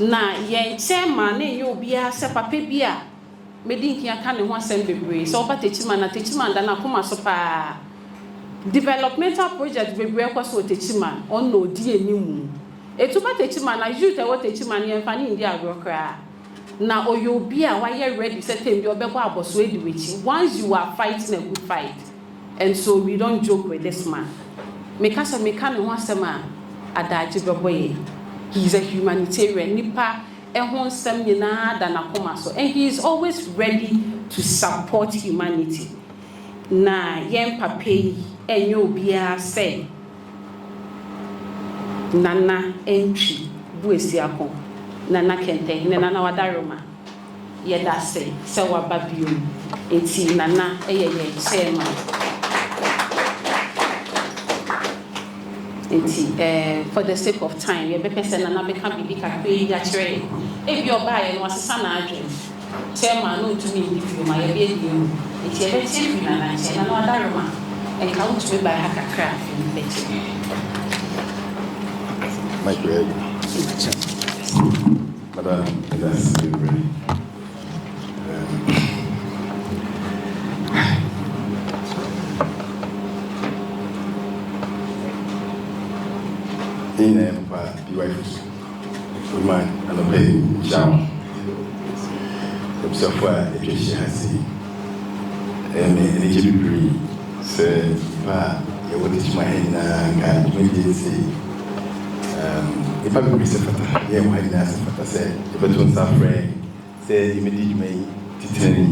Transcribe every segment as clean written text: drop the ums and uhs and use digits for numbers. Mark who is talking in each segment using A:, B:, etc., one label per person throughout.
A: Na yen chairman ne yo bia se papa bia medinki aka ne ho asem bebre so oba Techiman na Techiman da na koma so pa developmental project bebre kwa so Techiman on no di enimu etuba Techiman na youth e wo Techiman yen fa ni ndi agrokra na oyo bia wa ye ready say tem bi obekwa aboso edi wechi once you are fighting a good fight, and so we don't joke with this man. Mekasa meka ne ho asem a adaje beboye. He is a humanitarian. Nipa ehon sem nyina da na koma so, and he is always ready to support humanity. Na yen papai enyo bia say nana entry buesi akon nana kente ne nana wadaroma yeda say se wa babio enti nana ye chairman. For the sake of time, you better send another can be kakwe ya chere. If you buy and was a adwin. Chairman no to me if you my baby. It's a better thing than I say another room and count to me by hakakra in better.
B: My great Madam, that's very in the wife, woman, and a baby, Jam. So far, a Christian has seen. And the Jibri said, you will teach my hand and maybe say, if I could be separate, yeah, why not say, if I don't suffer, say, immediately me, Titani,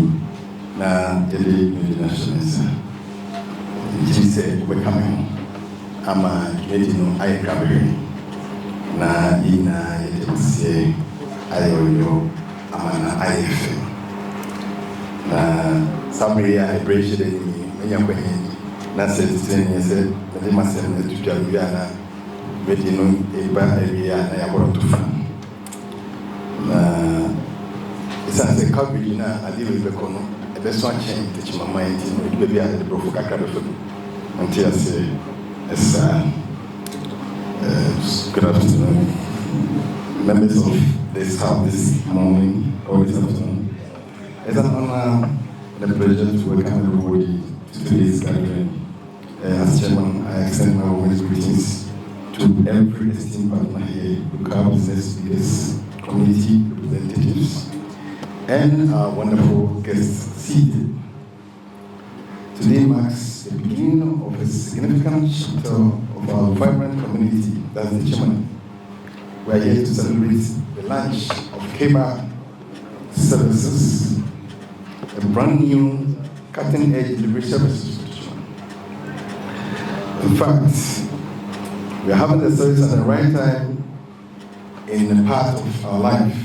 B: now, the nationals. She said, we're coming. Ama no I grabe na ina yetse ayo ama na IF na samria appreciate ni menya kwenye na sentence ni se na masem na tutwa biana meti no eba area na yakoro tufa na isa se kabili na aliwe bekono ebe so achen Techiman mind no ebe bia de profu kakra be fo until say yes, good afternoon, members of this house this morning or this afternoon. It's an honor and a pleasure to welcome everybody to today's gathering. As chairman, I extend my warmest greetings to every esteemed partner here, local business leaders, community representatives, and our wonderful guests seated. Today marks the beginning of a significant chapter of our vibrant community, that's the Techiman. We are here to celebrate the launch of Keber services, a brand new cutting-edge delivery service for Techiman. In fact, we are having the service at the right time in a part of our life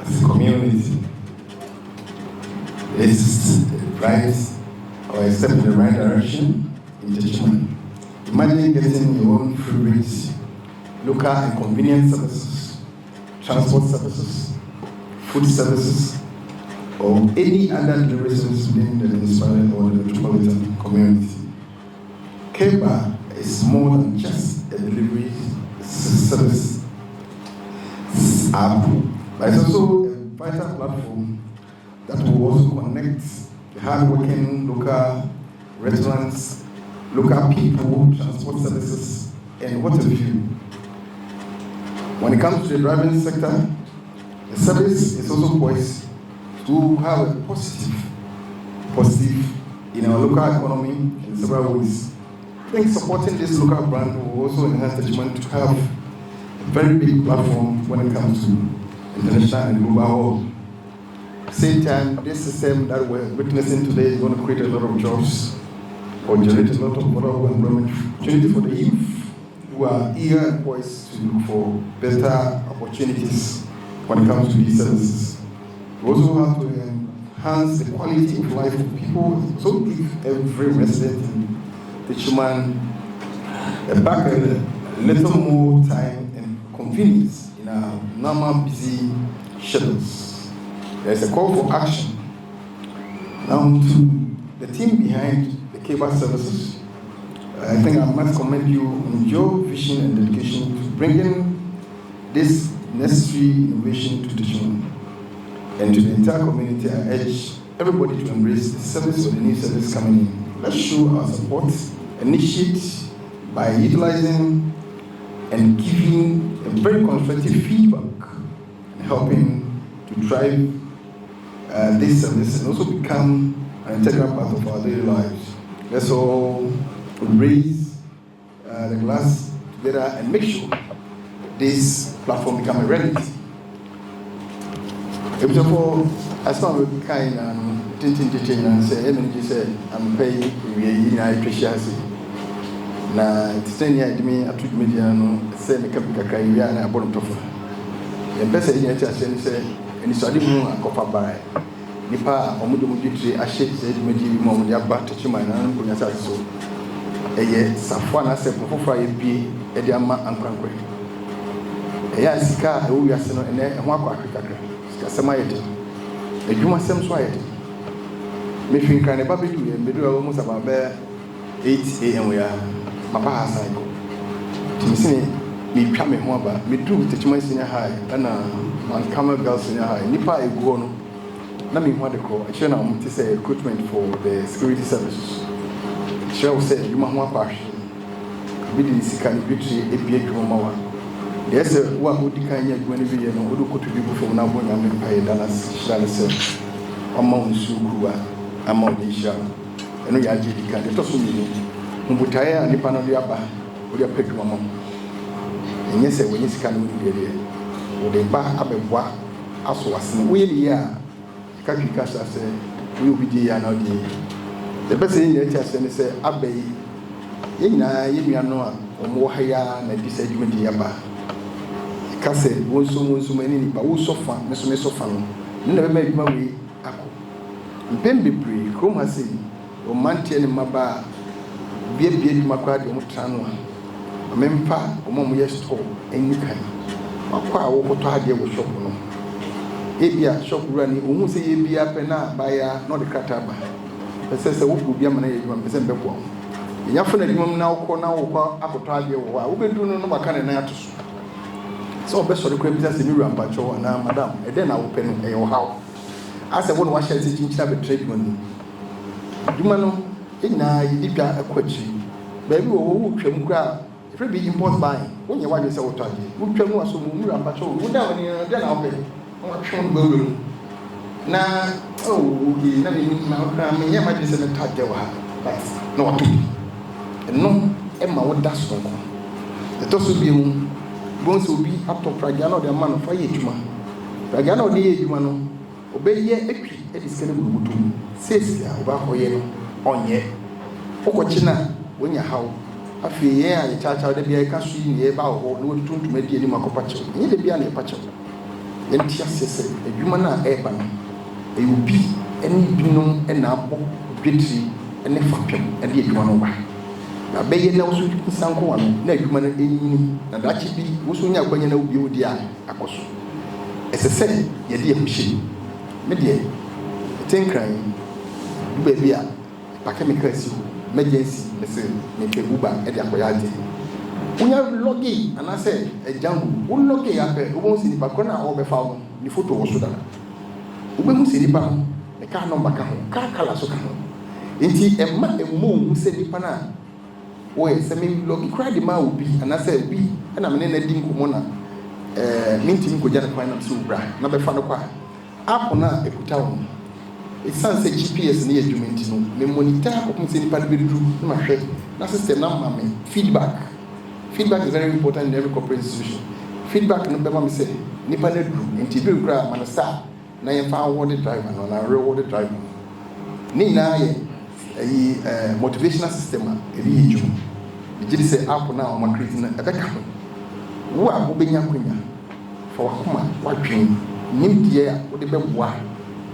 B: as a community. It's right or a step in the right direction in Techiman. Imagine getting your own favorite local and convenient services, transport services, food services, or any other delivery service within the municipality or the metropolitan community. Keber is more than just a delivery service app, but it's also a vital platform that will also connect the hard-working local restaurants, local people, transport services, and what have you. When it comes to the driving sector, the service is also poised to have a positive in our local economy in several ways. I think supporting this local brand will also enhance Techiman to have a very big platform when it comes to international and global world. At the same time, this system that we're witnessing today is going to create a lot of jobs or generate a lot of wonderful employment opportunity for the youth who are eager and poised to look for better opportunities when it comes to these services. We also have to enhance the quality of life of people, so give every resident in Techiman a little more time and convenience in our normal busy schedules. There is a call for action. Now to the team behind the Keber services. I think I must commend you on your vision and dedication to bringing this necessary innovation to Techiman. And to the entire community, I urge everybody to embrace the service of the new service coming in. Let's show our support, initiate by utilizing and giving a very constructive feedback and helping to drive this service and also become an integral part of our daily lives. Let's all raise the glass together and make sure this platform become a reality. Example, as long as we kind and teaching and say, energy say, I'm paying in I appreciate. Now, it's 10 years me at media, say, make up a career and a bottom profile. The best idea to say, and it's a little copper by Nipa, Omudumuditri, I shake the media, Mom, Yaba, Techiman, and Punasa. A year, Safwana said, before I be Ediama and Crankwe. A year, Sika, who are sent and Wako Africa. Samayete, a Juma Sam Swayete. Maybe can a baby do and do almost about 8 a.m. we are Papa cycle. Timsini, me Pame Wamba, me do Techiman Senior High, and one Camel Girls Senior High, Nipa a Guono. Nami what they call a channel to say recruitment for the security services. Shall say, you might pass. We didn't see kind of victory a big Romawa. Yes, what would the kind of when we know who could be before now when I'm paying Dallas, Shall among Sukua, among the Shah, and we are Jidi can the Tosumi, Mubutaya and the Panodiaba, with your pet mamma. And yes, when you can be there, or the bar up a bois, as was in Willia, Kakikasa said, we will be the The best thing that I say, Abbey, Yena, Yemiano, or Mohaya, and disagreement Yaba. Kase wonso many but wo sofa meso fan never make my way ako mpembe pre Kumasi o mantie ne maba bie dwuma de mo trano amempa o mom yesto enyikan akwa wo koto ade wo shop no ebia shop rani o hu se ye bia pe na baya no de kata ba pese wo ku bia mana ye dwuma pese mbebo nyafo na dwuma na wo na wo akoto ade wo a wo bedu no baka ne na atoso. So best for the criminals in Europe, but you and Madame, and then I will pen a how. As I want to wash a teaching chapter trade money. You know, in I did a question. Baby, who can grab if it be import buying when you want to sell target. Who can was so move and patrol, who down in then I'll pay. Auction building. Now, oh, he never knew my crime, yeah, my descendant target. That's no, and no, Emma would dash on. The toss will be. Bones will be up to Pragano, the man of fire. Pragano, the Jumano, obey ye equi, it is going to do. Says about Hoyen on ye. Okochina, when you how. A few years, the church out the beer castle near about or no tune to make any Macopacho. Near the Biane Pacho. Then Tia says, a Jumana Eban. It will be any binum and apple, beauty, and a faction, and the Jumano. Na beye na usu nsanko wano na adwuma na enyi na dachi bi usu nya kwanya na obi odi a akoso esese ye de ehushe me de tenkran du ba bi a pa chemical si emergency mese me ke uba e de akoya de unya logi anase ejangu u logi ya pe u si ni pa kona o be fa wo ni photo wo so da u be mu si ni pa e ka number ka ho ka kala so ka ho enti e ma e mo se ni pa na we se me logi cry the man will be and I say we and I'm na di nkomo na minti ko jana kwa na so bra na be fa no kwa app na ekuta wo it sounds say GPS na adwumenti no me monitor ko se ni pa be du na ma hwe na system na ma me feedback is very important in every corporate institution. Feedback no be ma me say ni pa na du nti be kura man star na ye fa award driver no na reward driver ni na ye motivational system e bi eju e say app na o ma create na e be ka wo a wo benya kwanya fa wa koma wa twen nim die a wo de be boa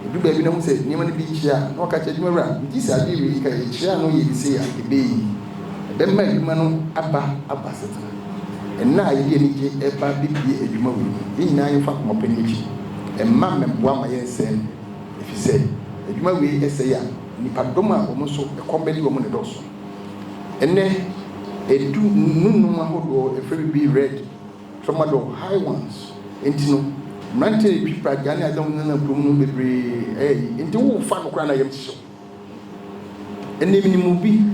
B: e bi ba bi na mu say ni ma ne bi chia na ka che dwuma ra di say ade wi ka e chia no ye say a e be yi e ma dwuma no aba setna e na ye de ni je e ba bi bi edwuma wi ni na ye fa koma paniki e ma me boa ma ye say if you say edwuma wi e say ya ni padoma o mo so e kombeli o mo ne doso ene edu nunu ma hodo e free be red from the high ones Intino, Mante, Pragana, I don't know, Bruno, into who fan of Grana Yamso. And naming movie,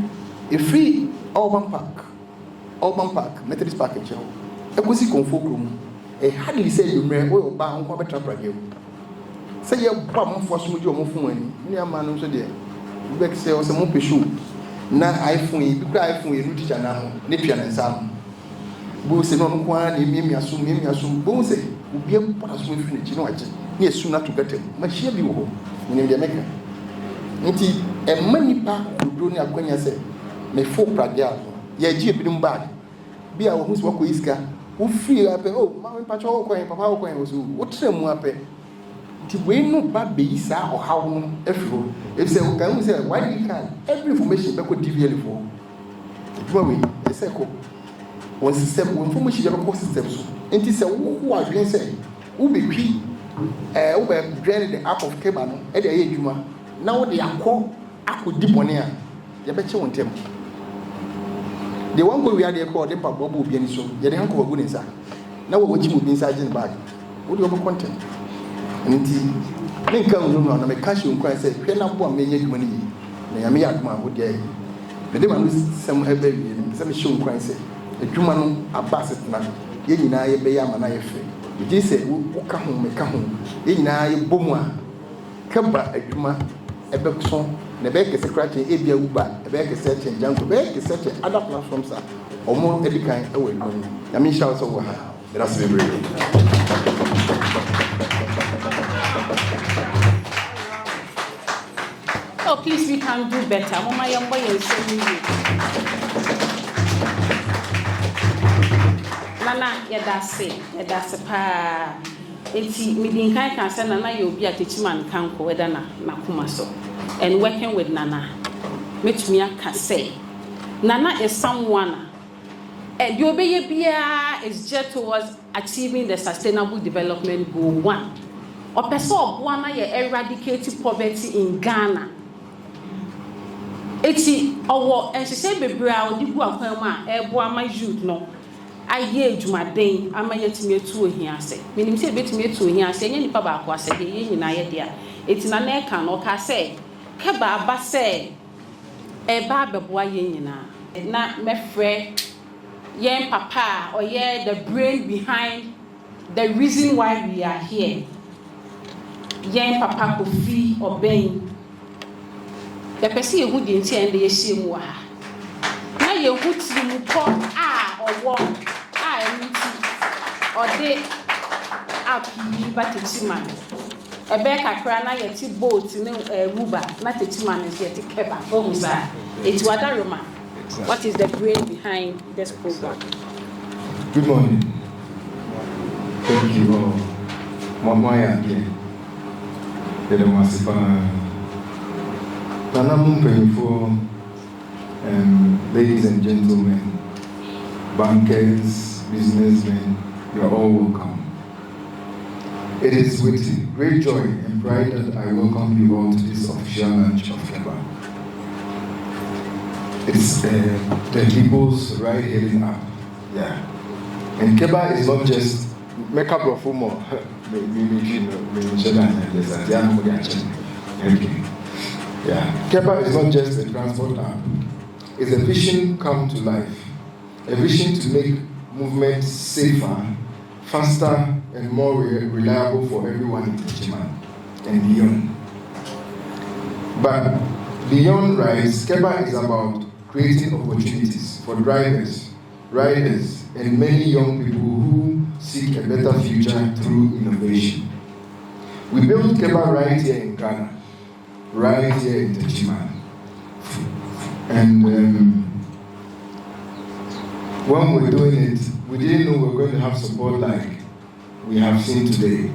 B: a free Auburn Park, Methodist Park, a cozy confocum, a hardly say you may oil bound Quabetra Pragio. Say your problem for some of your phone, near man, so dear. Beck sells a mope shoe. Now iPhone, you cry for you, teacher now, Nipian and Sam. Bose no one, me assume, Bose will be a pass with finish, you know, yes, sooner to get him. But she'll be home when you're making. Indeed, a money pack will do near when you say, may folk pradia, ye jeep in bad. Be our who's walk with Iska, who free up, oh, Mamma Patrol, Papa, was what's them wape. To win no bad bees or how everyone. If they can say, why you can, every information that could deviate for. Drawing, a circle. Was the step when information ever cost steps. And it's a who are being said, who be key, over granted the app of Keber at the age you are. Now they are called, I could deep on air. You bet you won't tell. The one we are there called them Papa Bob Bieniso, yet the uncle of good inside. Now what you would be inside the bag. What do you have content? And then come on, I'm a cash you cry, say, Pen up one million money. I may have my good day. The demon was some heavy, some show cry, say, a human a basset man, yen I be a man I free. You say, who come home, yen I boom, Keber a human, a beckson, the back is a cratching, a beer uba, a back is searching, junk, a back is searching other platforms or more every kind away. I mean, shouts over her. That's very
A: Oh, please, we can do better. Mama, young boy is saying you. Nana, that's a pa. It's meeting kind can send Nana, you'll be at Techiman Kanko, whether na Kumasi, and working with Nana. Which me can say. Nana is someone, and your baby is just towards achieving the Sustainable Development Goal 1. Or person one eradicating poverty in Ghana. Eti owo ensese bebre a odigu akwan ma ebo ama youth no aye adwumaden ama yetimi etu ohia ase minim se betimi etu ohia ase enye nipa ba akwa ase ye nyina ye dia eti na na eka no ka se Keber aba se eba beboa ye nyina na mefre yen papa or ye the brain behind the reason why we are here yen papa Kofi Obeng. The person who didn't end the issue. Now you would see you call or walk or they up but Techiman. A beck crana yet boat in a Ruba, not Techiman is yet a Keber. Oh, sir. It's what I remember. What is the brain behind this program?
C: Good morning. Thank you all. Mama, ladies and gentlemen, bankers, businessmen, you are all welcome. It is with great joy and pride that I welcome you all to this official launch of Keber. It's the people's ride heading up. Yeah. And Keber is not just make up of more. Yeah. Keber is not just a transport app. It's a vision come to life. A vision to make movement safer, faster, and more reliable for everyone in Techiman and beyond. But beyond rides, Keber is about creating opportunities for drivers, riders, and many young people who seek a better future through innovation. We built Keber right here in Ghana, right here in Techiman. And when we were doing it, we didn't know we were going to have support like we have seen today.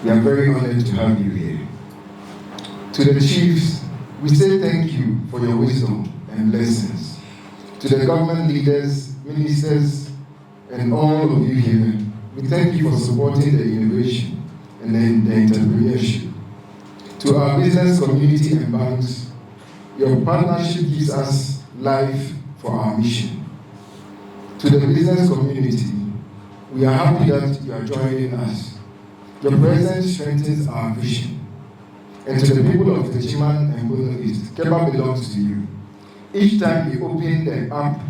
C: We are very honored to have you here. To the chiefs, we say thank you for your wisdom and blessings. To the government leaders, ministers, and all of you here, we thank you for supporting the innovation and the entrepreneurship. To our business community and banks, your partnership gives us life for our mission. To the business community, We are happy that you are joining us. Your presence strengthens our vision. And to the people of Techiman and Bono East, Keber belongs to you. Each time you open the app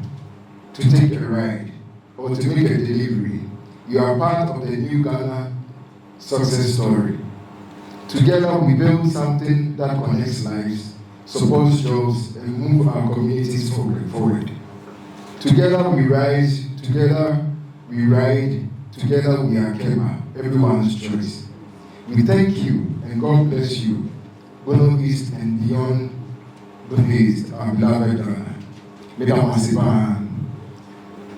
C: to take a ride or to make a delivery, you are part of the new Ghana success story. Together we build something that connects lives, supports jobs, and move our communities forward. Together we rise, together we ride, together we are Keber, everyone's choice. We thank you and God bless you, Bono East and beyond Bono East, our beloved Ghana. Madam Asiban.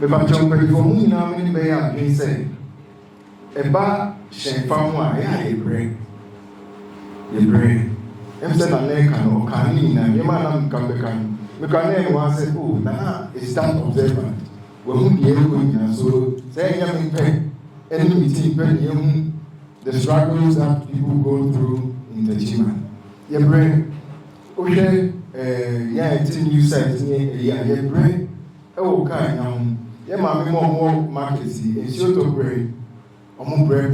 C: But John Perifoni now many may have been said. Eba Shenfamwa, ya break. Ye break. Emsen and Nekan or Kanina, Yamanam Kambekan. Mekanen was said, oh, nah, it's that observant. When we be able to so say, young pay, any meeting, the struggles that people go through in Techiman. Ye break. Okay, yeah, it's new sites, yeah, ye break. Oh, kind now. Yeah, mammy, more markets, and show to break. Break,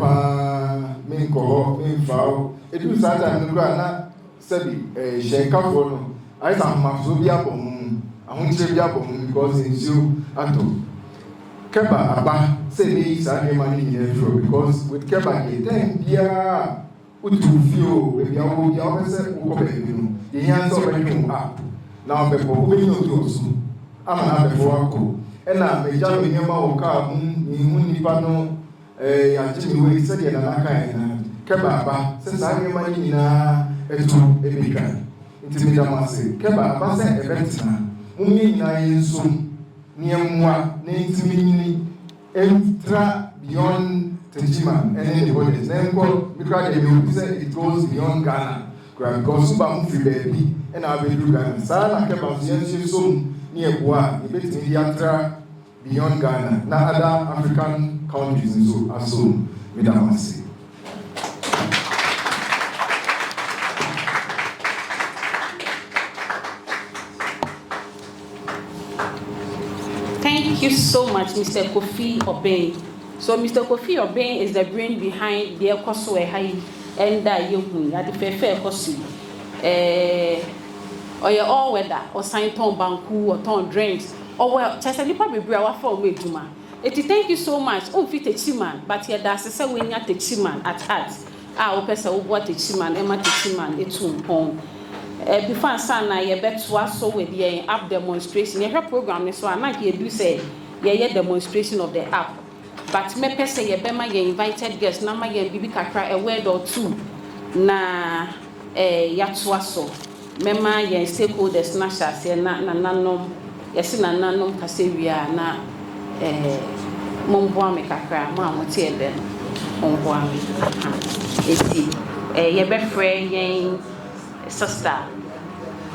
C: main cohort, main foul. It was that I'm not Sabi, shake up for I am Mafzobia Bom, I won't say Yabom because it's you at all. Keber, Abba, say me, Sunday money in the show because with Keber, then, yeah, what you feel, if you are the officer who come in, the hands of a up. Now, before we know to us, I'm not before. And I'm a young man who come in Munipano, and Jimmy Way said, and Keber, since I am money in a big Intimida Masi, Keber, Basa, a veteran, Mummy in Zoom, near moi, Naintimini, Entra beyond Techiman, and anybody. Then because it goes beyond Ghana. Because Subam free baby, and I'll be do Ghana. Sana Keber, Zoom, near Bois, the bit Mediatra beyond Ghana. Now other African countries and so assume, Madam Masi.
A: Thank you so much, Mr. Kofi Obeng. So, Mr. Kofi Obeng is the brain behind the Ekoso High and Yogun at the Fair Kosi. Or your all weather, or sign ton banku, or ton drinks, or well, Chasali probably brew for me, Juma. Thank you so much. Oh, fit Techiman, but here that's a say when you're Techiman at heart. Our person what Techiman, Emma Techiman, it's home. Before Sana, you bet so with the app demonstration. Your program is so I might do say, yeah, demonstration of the app. But me per se, you bema you invited guests, Nama you bibi kakra a word or two. Na yatwaso. Mema you stakeholders snatchers, ye na nanom, yes na nanom kasewia na momboa me kakra, ma motie den. Momboa me. Eti you be free yen sister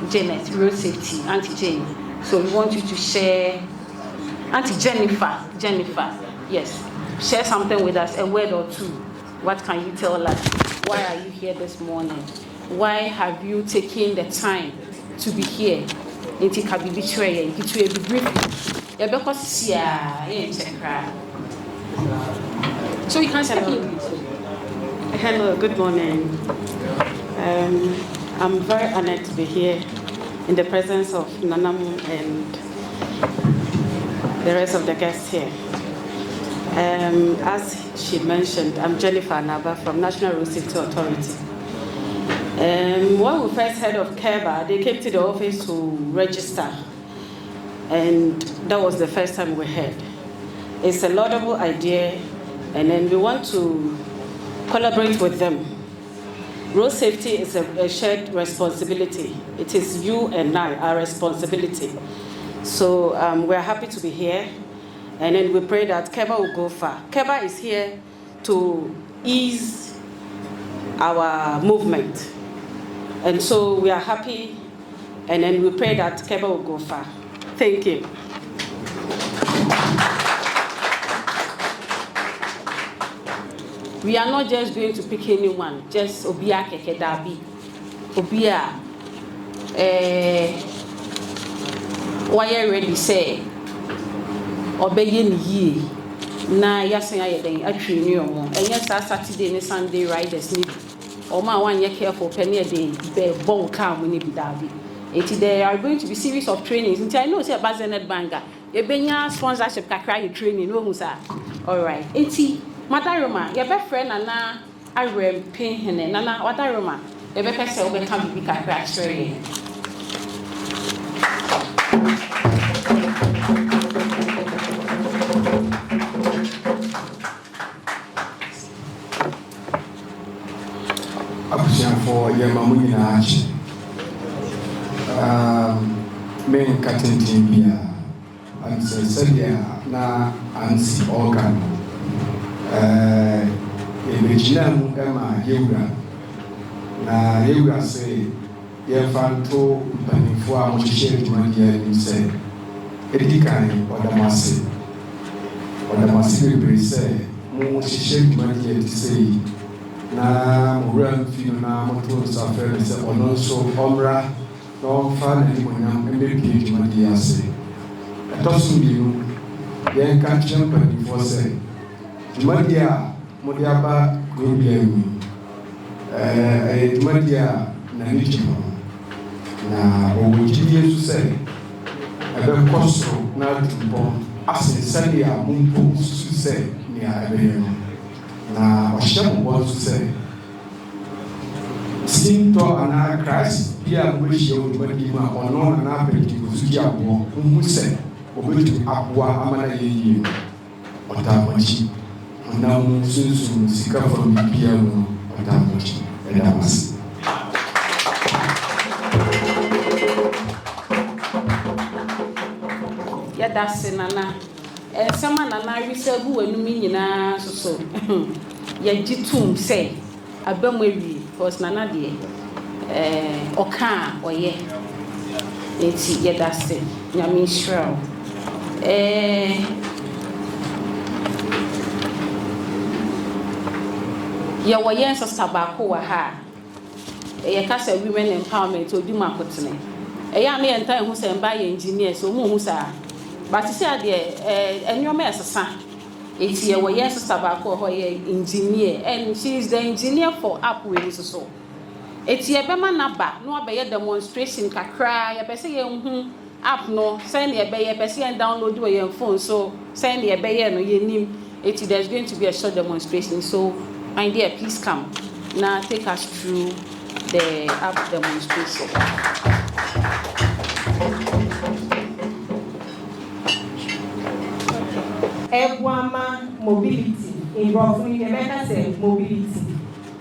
A: Janet, road safety, Auntie Jane. So we want you to share, Auntie Jennifer, yes, share something with us, a word or two. What can you tell us? Why are you here this morning? Why have you taken the time to be here? So you can say
D: hello, good morning. I'm very honored to be here in the presence of Nanamu and the rest of the guests here. As she mentioned, I'm Jennifer Naba from National Road Safety Authority. When we first heard of Keber, they came to the office to register, and that was the first time we heard. It's a laudable idea, and then we want to collaborate with them. Road safety is a shared responsibility. It is you and I, our responsibility. So we're happy to be here, and then we pray that Keber will go far. Keber is here to ease our movement, and so we are happy, and then we pray that Keber will go far. Thank you.
A: We are not just going to pick anyone, just Obia Kekedabi. Obia, why you ready say, Obeyin ye, na yasen ayeden atwini omo enye sa Saturday ne Sunday riders ni omo wan ye careful penny dey be bon calm ni bidabi there are going to be series of trainings until I know say Bazenet Banga ye benya sponsorship kakra ye training no hu sa all right Madaroma ye be friend na arem pin hene nana Wadaroma ye be pese obe kan bibi kakra training
C: for Yamamuni Arch. Main cutting team here, and Celia na Ansi Organ. Imagine Emma Yoga. Na Yoga say, Yefanto Panifua, Mochishel Mandia, say, Edikan or the Masi. Or the Masi say, Mochishel Mandia to say. Na muran fino na moto safari se ono so omra no fa na ni monyam mbeki jumadi ase etosu biu yen ka champion for say jumadi a modi aba grobia mi jumadi a na ni chimo na owoji yesu say ebe koso na tumbo ase sali a mumpo su say ni a ebe na ohyem bo so say sinto ana Christ bia mweshi o dwadi ma ono na apeti kusuki abo hu say obetu aboa amana yeyi otamachi na musunsu sika from bia no otamachi edamas
A: ya dase nana sama nana risabu wanumi nyina so ya gitum say abamwe because nana de oka oye enti ya dase nyame Israel ya woyen sister baako wa ha ya kasa women empowerment odum akotene ya na yentan hu se mba ya engineer so mu hu sa but see ade enyoma esesa eti ye woyen sister baako ho ye engineer and she is the engineer for app we so eti ye bema na ba no abeye demonstration kakra ye pese ye hu app no send ye be ye pese ye download we your phone so send ye be ye no ye nim eti there's going to be a short demonstration so my dear please come now take us through the app demonstration.
E: Ebuama mobility in roughly Rebecca said mobility.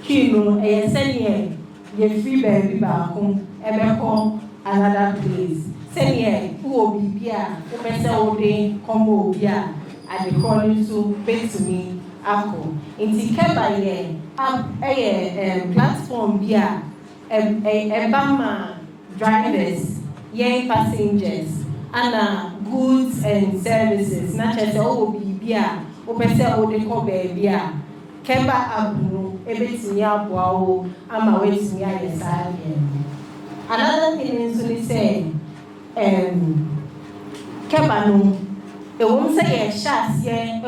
E: Kino senior ye free baby back ebeko another place. Senior who be bia who pesa ode combo bia at the calling to pay to me apple. Inti Keber ye platform bia bama drivers ye passengers and goods and services not just all bia o pese o de ko baby a Keber abu ebetimi aboa ama wetimi ayesa another thing is to say Keber no e won say ye shas ye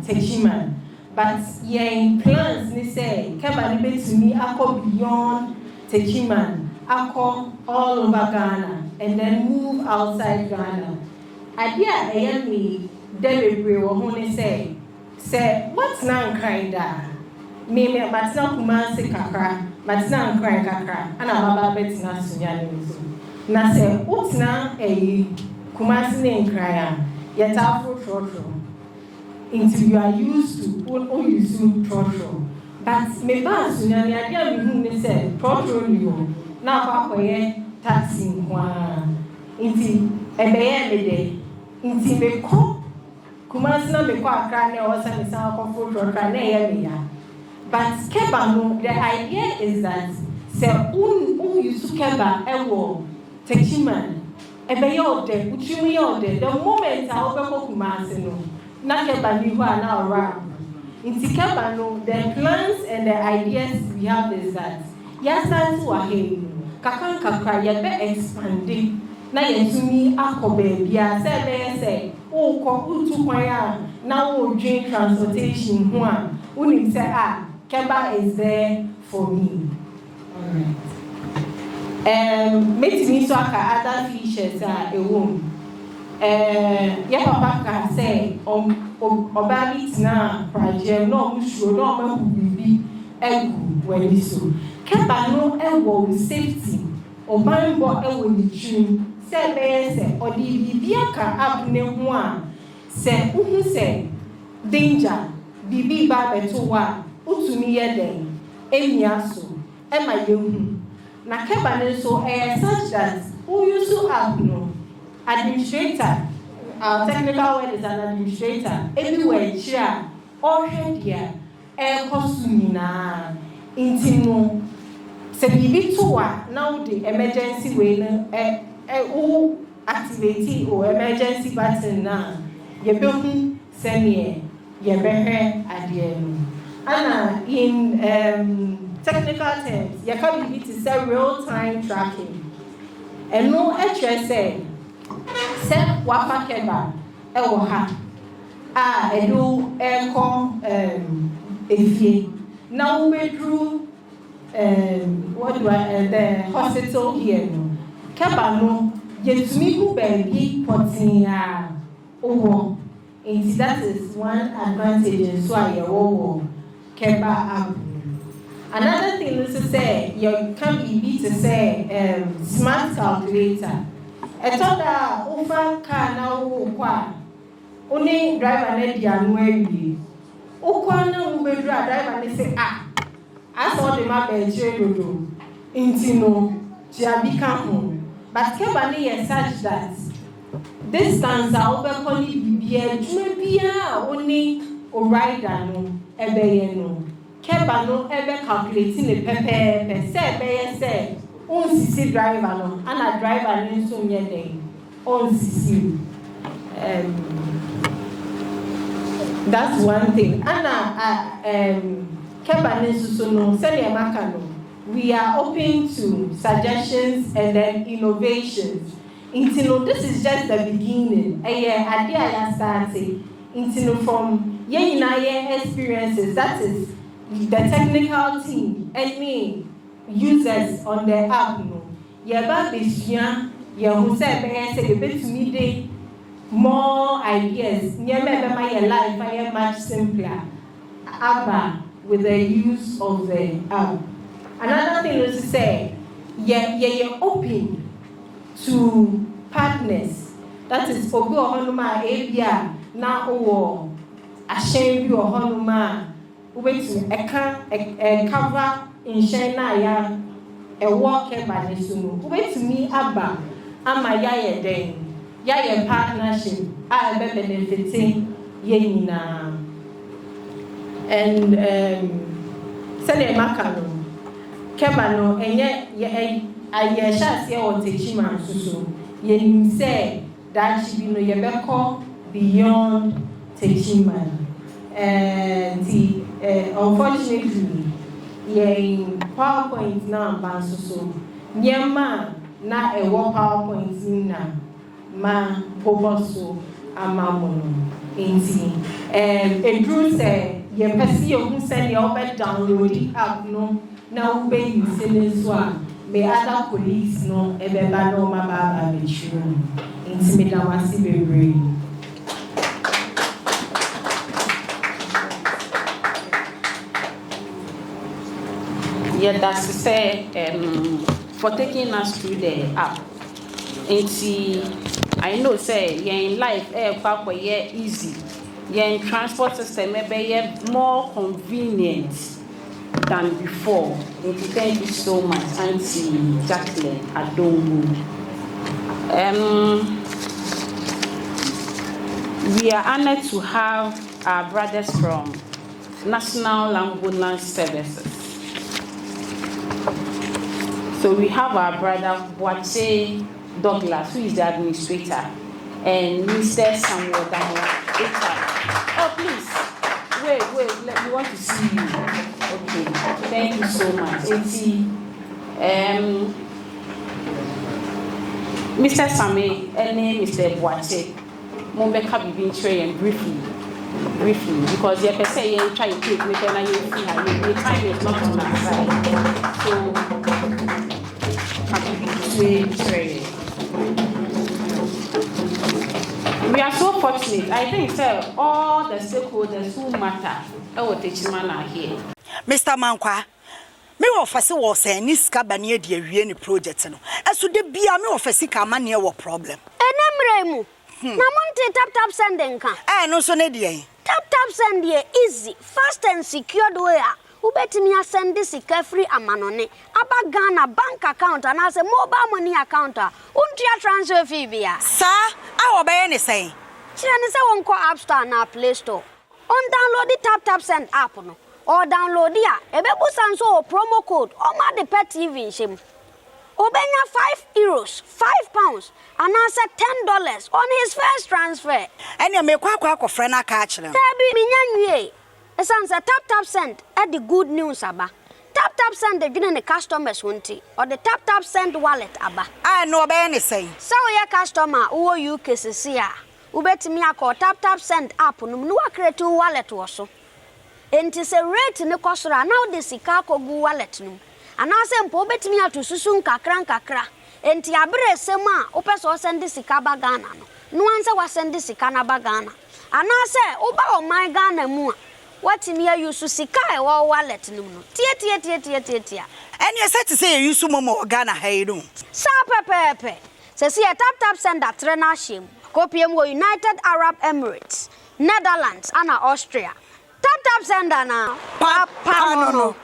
E: Techiman but ye plans ni say Keber ni betimi akọ beyond Techiman akọ all over Ghana and then move outside Ghana. Idea me delivery wo ho ni say what's nan kinda me matina Kumasi kakra matina nkran kakra ana baba betina sunya ni so na say wotna Kumasi ne nkran a yeta trotro until you are used to all use trotro but me ba sunya ni idea me hu ni say trotro ni ho na akoye taxi kwa inti ebeye mede inti me ko Kumasi na me ko akra na o say me san ko trotro na ye ya but Keber no the idea is that say use Keber ewo Techiman ebeye ode uchimu ye ode the moment a obeko Kumasi no na Keber ni ho na ora inti Keber no the plans and the ideas we have is that yasa to ahe kakan kakra ye be expanding na yetumi akọ baby a say utu kwaya now dream transportation one unim say Keber is there for me. Alright. Metimi so aka other features a womb. Ya papa ka say oba bit na project no musuro no ma bibi egu wani so. Keber no ewo safety oban bo ewo ni trim. Se be se odi bibi aka app ne ho a se uhu se danger bibi ba beto wa utumi ye den emia so e ma yehu na Keber ne so such that who use app no administrator our technical word is an administrator everywhere chia or head here kosumina intino se bibi to wa now the emergency way no who activate or emergency button na ye behu senior ye behe adie and in technical terms ye can be to say real time tracking and no say wafa Keber ewo ha edu efie now we drew what do the hospital here no Keber no yetumi ku baby potin owo and that is one advantage in so ayewo Keber app. Another thing is to say you can be to say smart calculator. I thought that over car now kwa only driver na dia no awie. Okwa na ubedru driver na say I saw the map e dodo. Inti no jiabika ho. But Keber na such that distance a obekoni bibia dwuma bia oni o rider no ebeye no Keber no ebe calculating the pepe say ebeye say on driver no and a driver no so nye den on that's one thing and Keber no so no say the maka no we are open to suggestions and then innovations. This is just the beginning. Idea I started. From experiences, that is the technical team and me users on the app. No, who say more ideas. My life much simpler. With the use of the app. Another thing is to say, you're open to partners. That is obi ohonuma ebia na owo ahyen bi ohonuma ubetu cover inshen na ya ewo Keber ne so no ubetumi aba ama ya ye den ya ye partnership a be benefiting ye nyina and sele makano Keber no enye aye sha se o Techiman so ye say that she be no ye beko beyond Techiman and unfortunately ye PowerPoint na ban so nyema na ewo PowerPoint na ma boboso amamono enti edru say ye pesi ye hu say ye obe download app no na ube use so a me other colleagues no ebeba no ma ba be true enti me da wasi bebre.
A: Yeah, that's to say for taking us through the app. I know say in life easy. In transport system maybe more convenient than before. Thank you so much, Auntie Jacqueline Adongu. We are honored to have our brothers from National Ambulance Services. So we have our brother Boache Douglas, who is the administrator, and Mr. Samuel Daniel. Oh, please. Wait, we want to see you. Okay, thank you so much. Mr. Same and Mr. Boache, Mombeka bibi nkyerɛ briefly because you can say you try to take me and you see how the time is not on our side. So we are so fortunate. I think sir, all the stakeholders who matter Techiman are here.
F: Mr. Mankwa, me office was saying this cabane de awie project no. Eso de bia me office ka mane wo problem.
G: Enemremu. Na monte tap sending kan.
F: No so ne de.
G: Tap send here easy, fast and secured way. Ubetimi send this free amanone. Aba Ghana bank account and as a mobile money account. Untia transfer fee bia.
F: Sir, I obey any say.
G: Chirani say won ko App Store na Play Store. On download the tap send app no. Or download dia. Ebebu sanso promo code. O ma de pet TV shim. Obenya €5, £5, and answer $10 on his first transfer.
F: And you make kwa friend a catch them.
G: Tabi minyanwe. Esansa tap send at the good news aba. Tap send the giving the customers won't or the tap send wallet aba.
F: I know about any say.
G: So your customer who you cases here. Ubeti me call tap send app no create wallet also. And it's a rate in the cost now the Sikako wallet no. And I say, Pobet me to Susun kakra. And Tiabre Sema, Opes send this Ghana. No answer was send this Ghana. And I say, Oba my Ghana more. What in here you Susikai or wallet no. Tia.
F: And you said to say you sumo Ghana hey no.
G: Sa pepe. Says here tap send that Renashim. Copium go United Arab Emirates, Netherlands, and Austria. Tap send now.
F: Papa no.